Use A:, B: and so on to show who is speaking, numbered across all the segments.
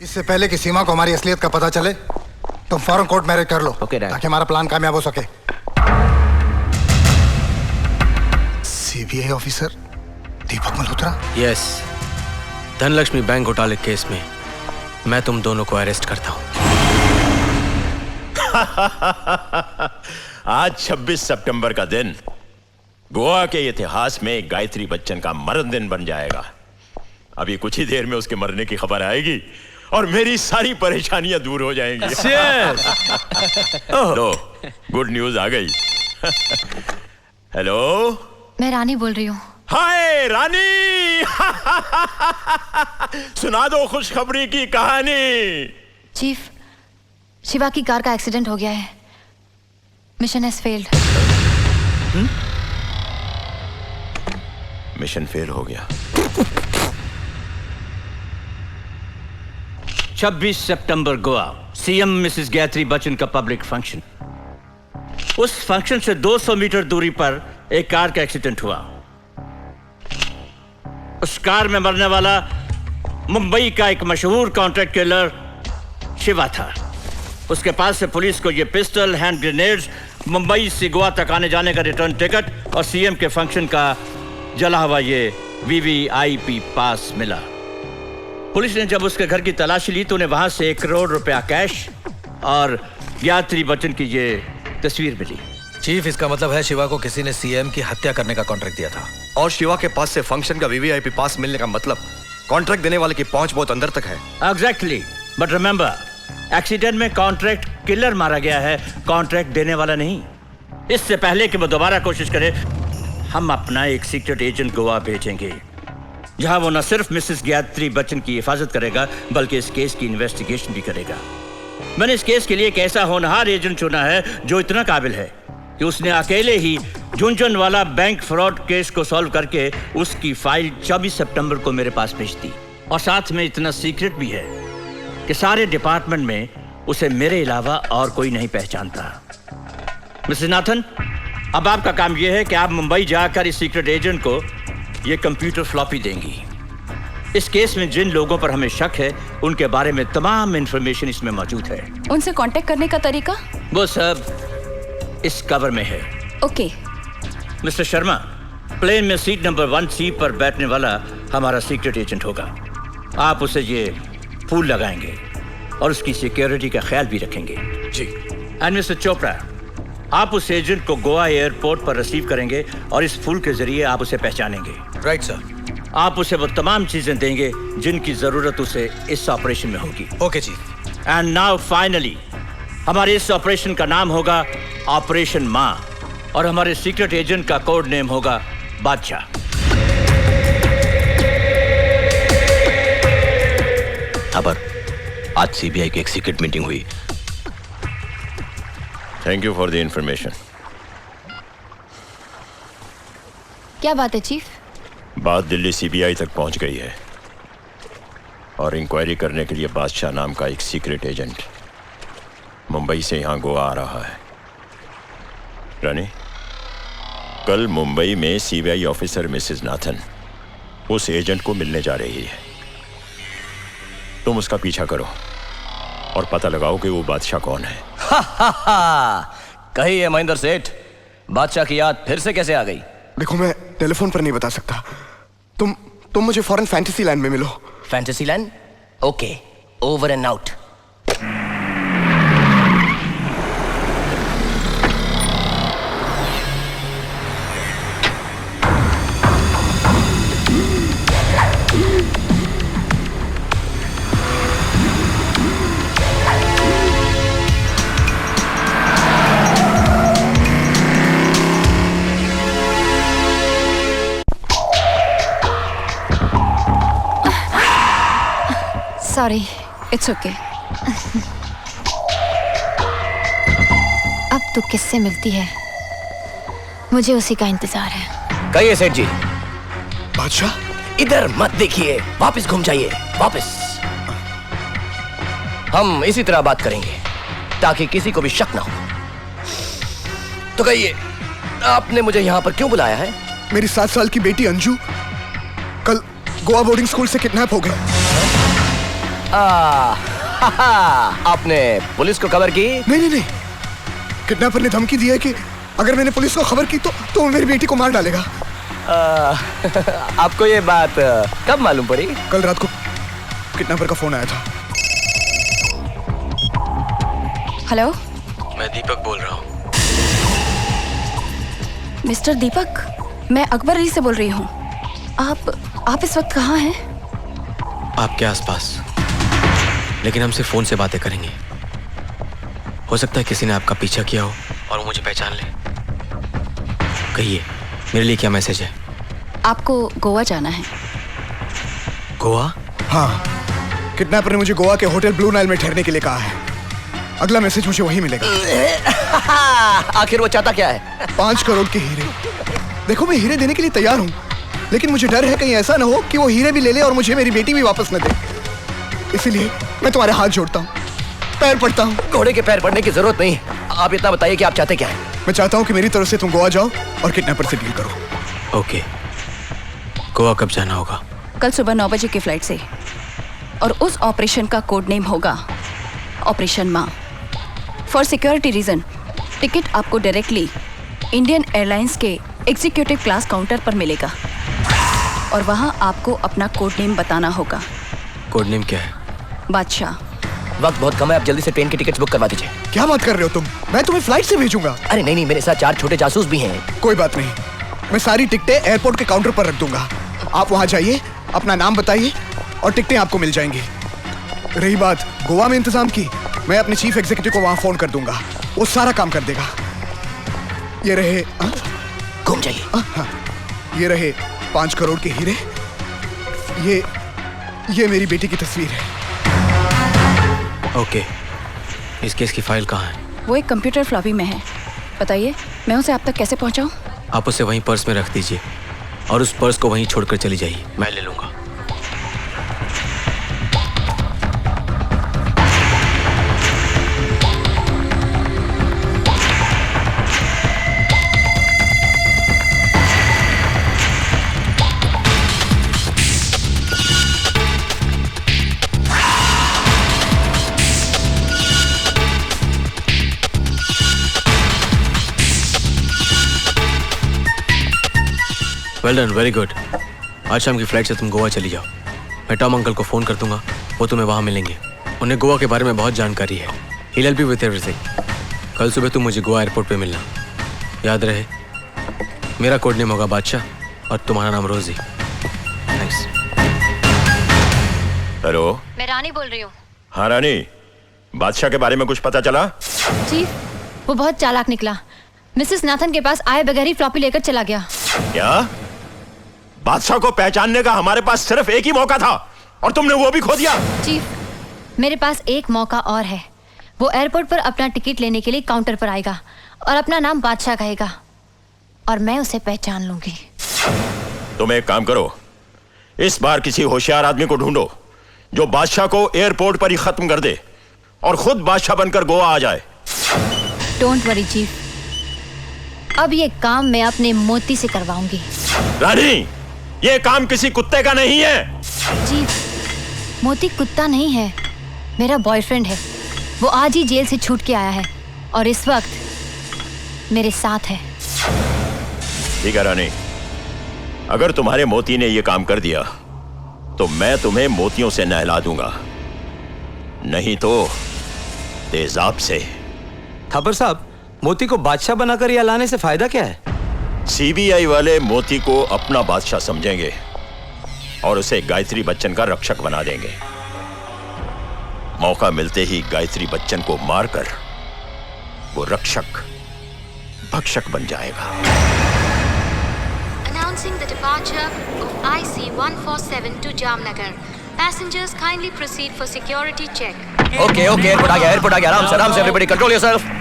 A: इससे पहले कि सीमा को हमारी असलियत का पता चले, तुम फौरन कोर्ट मैरिज कर लो, ताकि हमारा प्लान कामयाब हो सके। सीबीआई ऑफिसर दीपक मल्होत्रा?
B: यस, धनलक्ष्मी बैंक घोटाले केस में मैं तुम दोनों को अरेस्ट करता हूं।
C: आज 26 सितंबर का दिन गोवा के इतिहास में गायत्री बच्चन का मरण दिन बन जाएगा। अभी कुछ ही देर में उसके मरने की खबर आएगी और मेरी सारी परेशानियां दूर हो जाएंगी। लो, गुड न्यूज आ गई। हेलो,
D: मैं रानी बोल रही हूँ।
C: हाय रानी। सुना दो खुशखबरी की कहानी।
D: चीफ, शिवा की कार का एक्सीडेंट हो गया है। Mission has failed.
C: Mission fail हो गया।
E: 26 सितंबर गोवा, सीएम मिसेस गायत्री बच्चन का पब्लिक फंक्शन। उस फंक्शन से 200 मीटर दूरी पर एक कार का एक्सीडेंट हुआ। उस कार में मरने वाला मुंबई का एक मशहूर कॉन्ट्रैक्ट किलर शिवा था। उसके पास से पुलिस को यह पिस्टल, हैंड ग्रेनेड्स, मुंबई से गोवा तक आने जाने का रिटर्न टिकट और सीएम के फंक्शन का जला हुआ ये वीवीआईपी पास मिला। पुलिस ने जब उसके घर की तलाशी ली तो उन्हें वहां से 1 करोड़ रुपया कैश और गायत्री बच्चन की ये तस्वीर मिली।
F: चीफ, इसका मतलब है शिवा को किसी ने सीएम की हत्या करने का कॉन्ट्रैक्ट दिया था।
G: और शिवा के पास से फंक्शन का वीवीआईपी पास मिलने का मतलब कॉन्ट्रैक्ट देने वाले की पहुंच बहुत अंदर तक है।
E: एग्जैक्टली, बट रिमेंबर, एक्सीडेंट में कॉन्ट्रैक्ट किलर मारा गया है, कॉन्ट्रैक्ट देने वाला नहीं। इससे पहले कि वो दोबारा कोशिश करे, हम अपना एक सीक्रेट एजेंट गोवा भेजेंगे, जहां वो न सिर्फ मिसेस गायत्री बच्चन की हिफाजत करेगा बल्कि इस केस की इन्वेस्टिगेशन भी करेगा। मैंने इस केस के लिए एक ऐसा होनहार एजेंट चुना है जो इतना काबिल है कि उसने अकेले ही झुंझुन वाला बैंक फ्रॉड केस को सॉल्व करके उसकी फाइल 24 सितंबर को मेरे पास भेज दी। और साथ में इतना सीक्रेट भी है कि सारे डिपार्टमेंट में उसे मेरे अलावा और कोई नहीं पहचानता। मिसेस नाथन, अब आपका काम यह है कि आप मुंबई जाकर इस सीक्रेट एजेंट को यह कंप्यूटर फ्लॉपी देंगी। इस केस में जिन लोगों पर हमें शक है उनके बारे में तमाम इंफॉर्मेशन इसमें मौजूद है।
D: उनसे कांटेक्ट करने का तरीका?
E: वो सब इस कवर में है।
D: ओके।
E: मिस्टर शर्मा, प्लेन में सीट नंबर 1C पर बैठने वाला हमारा सीक्रेट एजेंट होगा। आप उसे ये फूल लगाएंगे और उसकी सिक्योरिटी का ख्याल भी रखेंगे।
F: जी।
E: एंड मिस्टर चोपड़ा, आप उस एजेंट को गोवा एयरपोर्ट पर रिसीव करेंगे और इस फूल के जरिए आप उसे पहचानेंगे।
F: Right sir.
E: आप उसे वो तमाम चीजें देंगे जिनकी जरूरत उसे इस ऑपरेशन में होगी।
F: Okay chief.
E: And now finally, हमारे इस ऑपरेशन का नाम होगा ऑपरेशन माँ और हमारे सीक्रेट एजेंट का कोड नेम होगा बादशाह।
H: खबर, आज सीबीआई की एक सीक्रेट मीटिंग हुई।
C: Thank you for the information.
D: क्या बात है चीफ?
C: बात दिल्ली सीबीआई तक पहुंच गई है और इंक्वायरी करने के लिए बादशाह नाम का एक सीक्रेट एजेंट मुंबई से यहां गोवा आ रहा है। रानी, कल मुंबई में सीबीआई ऑफिसर मिसेस नाथन उस एजेंट को मिलने जा रही है। तुम उसका पीछा करो और पता लगाओ कि वो बादशाह कौन है।
H: कहिए महेंद्र सेठ, बादशाह की याद फिर से कैसे आ गई?
G: देखो, मैं टेलीफोन पर नहीं बता सकता। तुम मुझे फौरन फैंटेसी लैंड में मिलो।
H: Fantasy land? Okay, over and out.
D: Sorry, it's okay. अब तू किससे मिलती है? मुझे उसी का इंतजार है।
H: कहिए सेठ जी।
G: बादशाह,
H: इधर मत देखिए, वापस घूम जाइए, वापस। हम इसी तरह बात करेंगे ताकि किसी को भी शक ना हो। तो कहिए, आपने मुझे यहाँ पर क्यों बुलाया है?
G: मेरी 7 साल की बेटी अंजू कल गोवा बोर्डिंग स्कूल से किडनैप हो गई।
H: आपने पुलिस को खबर की?
A: नहीं, किडनैपर ने धमकी दी है कि अगर मैंने पुलिस को खबर की तो वो मेरी बेटी को मार डालेगा।
H: आपको ये बात कब मालूम पड़ी?
A: कल रात को किडनैपर का फोन आया था।
D: हेलो,
B: मैं दीपक बोल रहा हूँ।
D: मिस्टर दीपक, मैं अकबर अली से बोल रही हूँ। आप इस वक्त कहाँ हैं?
B: आपके आसपास, लेकिन हम सिर्फ फोन से बातें करेंगे। हो सकता है किसी ने आपका पीछा किया हो और वो मुझे पहचान ले। कहिए, मेरे लिए क्या मैसेज है?
D: आपको गोवा जाना है।
B: गोवा?
A: हाँ, किडनैपर ने मुझे गोवा के होटल ब्लू नाइल में ठहरने के लिए कहा है। अगला मैसेज मुझे वहीं मिलेगा।
H: आखिर वो चाहता क्या है?
A: 5 करोड़ के हीरे। देखो, मैं हीरे देने के लिए तैयार हूँ, लेकिन मुझे डर है कहीं ऐसा ना हो कि वो हीरे भी ले ले और मुझे मेरी बेटी भी वापस न दे। इसीलिए मैं तुम्हारे हाथ जोड़ता हूँ, पैर पड़ता हूँ।
H: घोड़े के पैर पड़ने की जरूरत नहीं। आप इतना बताइए कि आप चाहते क्या है?
A: मैं चाहता हूँ कि मेरी तरफ से तुम गोवा जाओ और किडनैपर से डील करो।
B: ओके, गोवा कब जाना होगा?
D: कल सुबह 9 बजे की फ्लाइट से, और उस ऑपरेशन का कोड नेम होगा ऑपरेशन माँ। फॉर सिक्योरिटी रीजन टिकट आपको डायरेक्टली इंडियन एयरलाइंस के एग्जीक्यूटिव क्लास काउंटर पर मिलेगा, और वहाँ आपको अपना कोड नेम बताना होगा।
B: कोड नेम क्या है?
D: बादशाह।
H: वक्त बहुत कम है, आप जल्दी से ट्रेन की टिकट्स बुक करवा दीजिए।
A: क्या बात कर रहे हो तुम? मैं तुम्हें फ्लाइट से भेजूंगा।
H: अरे नहीं, मेरे साथ 4 छोटे जासूस भी हैं।
A: कोई बात नहीं, मैं सारी टिकटें एयरपोर्ट के काउंटर पर रख दूंगा। आप वहां जाइए, अपना नाम बताइए और टिकटें आपको मिल जाएंगी। रही बात गोवा में इंतजाम की, मैं अपने चीफ एग्जीक्यूटिव को वहां फोन कर दूंगा, वो सारा काम कर देगा। ये रहे
H: घूम जाइए।
A: हाँ, ये रहे 5 करोड़ के हीरे। ये मेरी बेटी की तस्वीर है।
B: ओके, इस केस की फाइल कहाँ है?
D: वो एक कंप्यूटर फ्लॉपी में है। बताइए, मैं उसे आप तक कैसे पहुंचाऊं?
B: आप उसे वहीं पर्स में रख दीजिए और उस पर्स को वहीं छोड़कर चली जाइए, मैं ले लूंगा। Well done, very good. आज शाम की फ्लाइट से तुम गोवा चली जाओ। मैं टॉम अंकल को फ़ोन कर दूंगा, वो तुम्हें वहाँ मिलेंगे। उन्हें गोवा के बारे में बहुत जानकारी है। He'll help you with everything। कल सुबह तुम मुझे गोवा एयरपोर्ट पे मिलना। याद रहे, मेरा कोड नेम होगा बादशाह और तुम्हारा नाम रोजी। थैंक्स।
C: हेलो,
D: मैं रानी बोल रही हूँ।
C: हाँ रानी, बादशाह के बारे में कुछ पता चला?
D: चीफ, वो बहुत चालाक निकला। मिसेस नाथन के पास आए बगैर ही फ्लॉपी लेकर चला गया।
C: क्या? बादशाह को पहचानने का हमारे पास सिर्फ एक ही मौका था और तुमने वो भी खो दिया।
D: चीफ, मेरे पास एक मौका और है। वो एयरपोर्ट पर अपना टिकट लेने के लिए काउंटर पर आएगा और अपना नाम बादशाह कहेगा, और मैं उसे पहचान लूंगी।
C: तुम एक काम करो, इस बार किसी होशियार आदमी को ढूंढो जो बादशाह को एयरपोर्ट पर ही खत्म कर दे और खुद बादशाह बनकर गोवा आ जाए।
D: डोंट वरी चीफ, अब ये काम मैं अपने मोती से करवाऊंगी।
C: रानी, ये काम किसी कुत्ते का नहीं है।
D: चीफ, मोती कुत्ता नहीं है, मेरा बॉयफ्रेंड है। वो आज ही जेल से छूट के आया है और इस वक्त मेरे साथ है।
C: ठीक है रानी, अगर तुम्हारे मोती ने ये काम कर दिया तो मैं तुम्हें मोतियों से नहला दूंगा, नहीं तो तेजाब से।
I: थापर साहब, मोती को बादशाह बनाकर यहाँ लाने से फायदा क्या है?
C: सीबीआई वाले मोती को अपना बादशाह समझेंगे और उसे गायत्री बच्चन का रक्षक बना देंगे। मौका मिलते ही गायत्री बच्चन को मारकर वो रक्षक भक्षक बन जाएगा।
J: Announcing the departure of IC-147 to Jamnagar. Passengers kindly proceed for security check.
H: Okay, airport आ गया, आराम से everybody control yourself.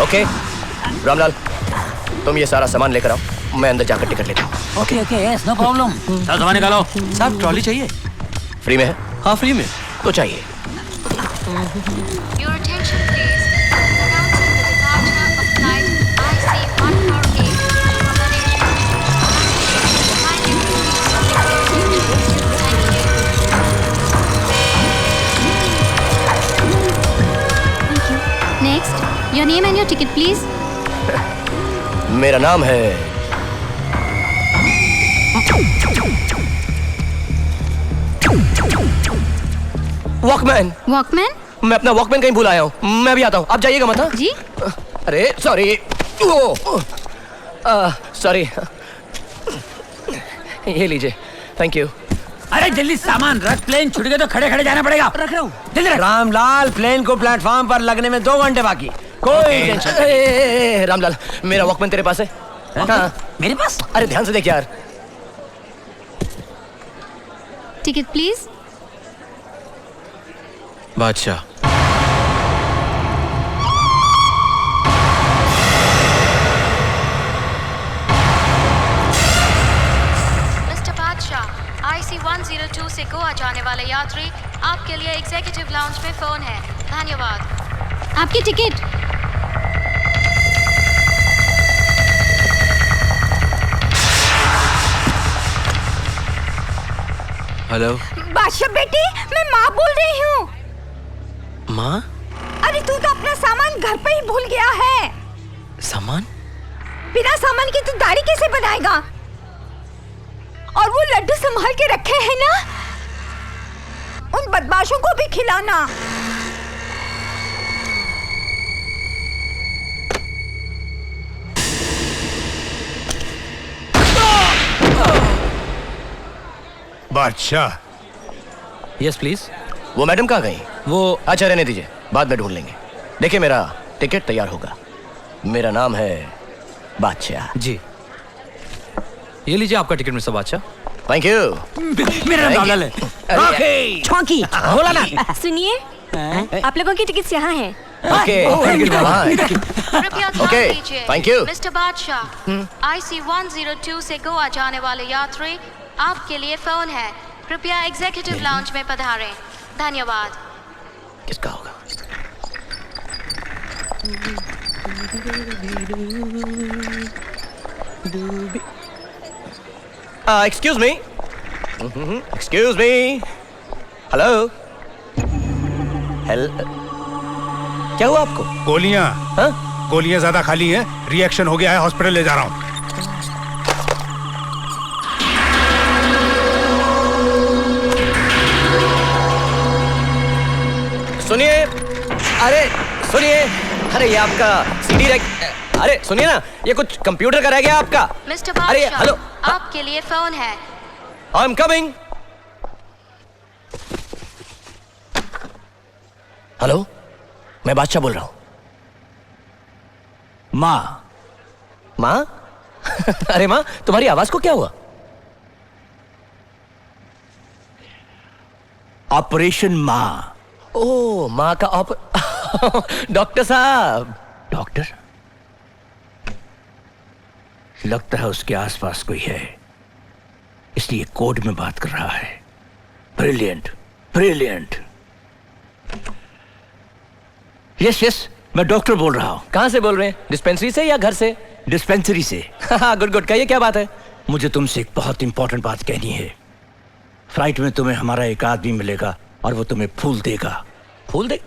H: Okay, Ramlal, तुम ये सारा सामान लेकर आओ, मैं अंदर जाकर टिकट लेता हूँ।
E: Okay, yes, no problem. चलो सामान निकालो।
I: साहब, ट्रॉली चाहिए?
H: फ्री में है?
I: हाँ, फ्री में
H: तो चाहिए।
J: Your attention please. Announcing the departure of flight IC-148 from name and your ticket, please.
H: मेरा नाम है वॉकमैन।
J: Walkman?
H: मैं अपना वॉकमैन कहीं भूल आया हूँ, मैं भी आता हूँ, आप जाइएगा मत। हाँ?
J: जी?
H: अरे सॉरी, सॉरी, ये लीजिए, थैंक यू।
K: अरे जल्दी सामान रख, प्लेन छूट गए तो खड़े खड़े जाना पड़ेगा। रख रहा हूँ, जल्दी रख। रामलाल, प्लेन को प्लेटफॉर्म पर लगने में 2 घंटे बाकी, कोई टेंशन।
H: रामलाल, मेरा वॉकमैन तेरे पास है? हाँ,
K: मेरे पास?
H: अरे ध्यान से देख यार।
J: Ticket, please.
B: बादशाह,
J: Mr. बादशाह, IC 102 से गोवा जाने वाले यात्री, आपके लिए एग्जीक्यूटिव लाउंज में फोन है। धन्यवाद। आपकी टिकट।
B: हेलो।
L: बादशाह बेटी, मैं माँ बोल रही हूँ।
B: माँ?
L: अरे तू तो अपना सामान घर पे ही भूल गया है।
B: सामान?
L: बिना सामान के तू दाढ़ी कैसे बनाएगा? और वो लड्डू संभाल के रखे हैं ना, उन बदमाशों को भी खिलाना।
M: बादशाह।
H: Yes please. वो मैडम कहाँ गई? वो अच्छा रहने दीजिए, बाद में ढूंढ लेंगे। देखिए मेरा टिकट तैयार होगा। मेरा नाम है बादशाह।
F: जी, ये लीजिए आपका टिकट मिस्टर बादशाह।
H: Thank you.
K: मेरा नाम लाल है।
L: छौंकी,
K: बोला ना।
L: सुनिए, आप लोगों की टिकट यहाँ है।
H: ओके,
J: कृपया ध्यान
H: Okay,
J: दीजिए।
H: thank you.
J: मिस्टर बादशाह, IC 102 से गोवा जाने वाले यात्री, आपके लिए फोन है। कृपया एग्जीक्यूटिव लाउंज में पधारें। धन्यवाद।
H: किसका होगा? Excuse me, excuse me, hello, क्या हुआ आपको?
M: गोलियां।
H: हाँ?
M: गोलियां ज्यादा खाली हैं, रिएक्शन हो गया है, हॉस्पिटल ले जा रहा हूँ।
H: सुनिए, अरे सुनिए, अरे ये आपका सीडी रैक, अरे सुनिए ना, ये कुछ कंप्यूटर का रह गया आपका।
J: मिस्टर
H: अरे
J: बादशाह,
H: हेलो,
J: आपके लिए फोन है।
H: I am coming. हेलो, मैं बादशाह बोल रहा हूँ।
K: माँ।
H: माँ? अरे माँ, तुम्हारी आवाज को क्या हुआ?
K: ऑपरेशन माँ।
H: ओ, माँ का डॉक्टर साहब।
K: डॉक्टर? लगता है उसके आसपास कोई है, इसलिए कोड में बात कर रहा है। Brilliant, brilliant. यस यस, मैं डॉक्टर बोल रहा हूँ।
H: कहाँ से बोल रहे हैं? डिस्पेंसरी से या घर से?
K: डिस्पेंसरी से।
H: गुड गुड, कहिए क्या बात है?
K: मुझे तुमसे एक बहुत इंपॉर्टेंट बात कहनी है। फ्लाइट में तुम्हें हमारा एक आदमी मिलेगा और वो तुम्हें फूल देगा।
H: फूल दे?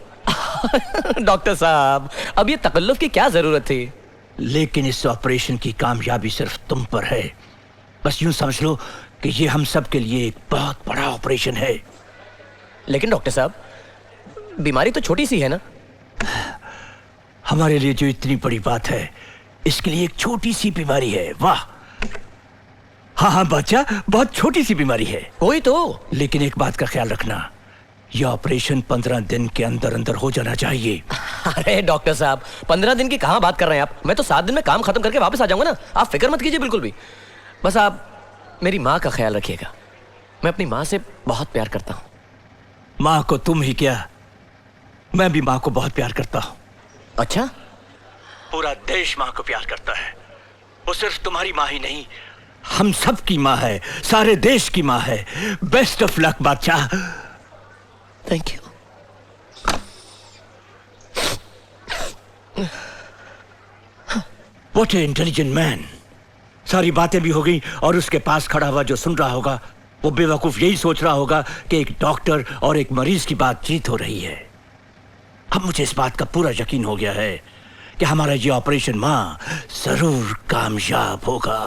H: डॉक्टर साहब, अब ये तकल्लुफ की क्या जरूरत थी?
K: लेकिन इस ऑपरेशन की कामयाबी सिर्फ तुम पर है। बस यूं समझ लो कि ये हम सब के लिए एक बहुत बड़ा ऑपरेशन है।
H: लेकिन डॉक्टर साहब, बीमारी तो छोटी सी है ना?
K: हमारे लिए जो इतनी बड़ी बात है, इसके लिए एक छोटी सी बीमारी है। वाह! हाँ हाँ बच्चा, बहुत छोटी सी बीमारी है।
H: कोई तो।
K: लेकिन एक बात का ख्याल रखना, यह ऑपरेशन 15 दिन के अंदर अंदर हो जाना चाहिए।
H: अरे डॉक्टर साहब, 15 दिन की कहां बात कर रहे हैं आप? मैं तो 7 दिन में काम खत्म करके वापस आ जाऊंगा ना। आप फिक्र मत कीजिए बिल्कुल भी। बस आप मेरी माँ का ख्याल रखिएगा। मैं अपनी माँ से बहुत प्यार करता हूँ।
K: माँ को तुम ही क्या, मैं भी माँ को बहुत प्यार करता हूँ।
H: अच्छा?
K: पूरा देश माँ को प्यार करता है। वो सिर्फ तुम्हारी माँ ही नहीं, हम सब की माँ है, सारे देश की माँ है। बेस्ट ऑफ लक बादशाह।
H: Thank you.
K: What A intelligent man. सारी बातें भी हो गई और उसके पास खड़ा हुआ जो सुन रहा होगा, वो बेवकूफ यही सोच रहा होगा कि एक डॉक्टर और एक मरीज की बातचीत हो रही है। अब मुझे इस बात का पूरा यकीन हो गया है कि हमारा ये ऑपरेशन माँ जरूर कामयाब होगा।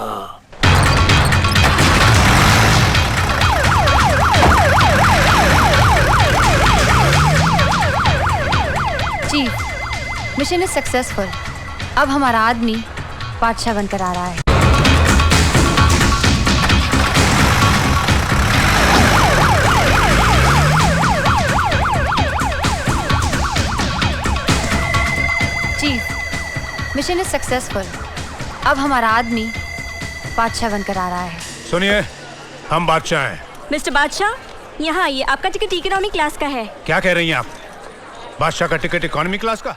J: Chief, mission is successful. अब हमारा आदमी बादशाह बनकर आ रहा है। Chief, mission is successful. अब हमारा आदमी बादशाह बनकर आ रहा है।
M: सुनिए, हम बादशाह हैं।
L: मिस्टर बादशाह, यहाँ आइए, आपका टिकट इकोनॉमी क्लास का है।
M: क्या कह रही हैं आप? बादशाह का टिकट इकोनॉमी क्लास का?